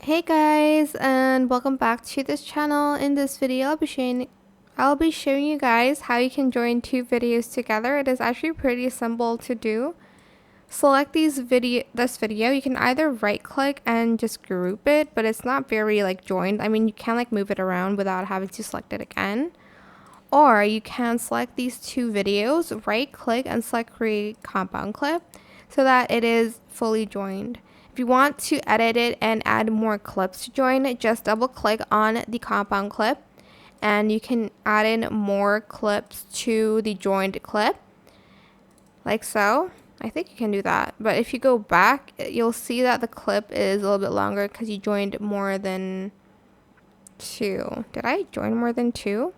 Hey guys, and welcome back to this channel. In this video, I'll be showing you guys how you can join two videos together. It is actually pretty simple to do. Select this video. You can either right click and just group it, but it's not very joined. I mean, you can move it around without having to select it again. Or you can select these two videos, right click and select create compound clip so that it is fully joined. If you want to edit it and add more clips to join, just double click on the compound clip and you can add in more clips to the joined clip, like so. I think you can do that, but if you go back, you'll see that the clip is a little bit longer because you joined more than two. Did I join more than two?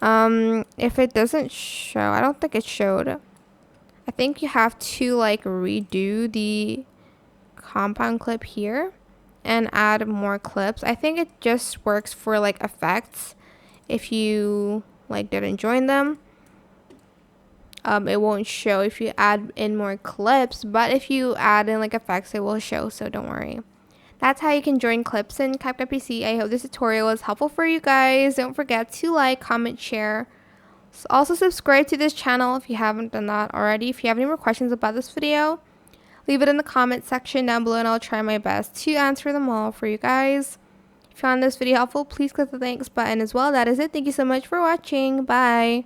If it doesn't show, I don't think it showed. I think you have to redo the compound clip here and add more clips. I think it just works for effects. If you didn't join them, it won't show if you add in more clips, but if you add in effects, it will show, so don't worry. That's how you can join clips in CapCut PC. I hope this tutorial was helpful for you guys. Don't forget to like, comment, share. Also subscribe to this channel if you haven't done that already. If you have any more questions about this video, leave it in the comment section down below and I'll try my best to answer them all for you guys. If you found this video helpful, please click the thanks button as well. That is it. Thank you so much for watching. Bye.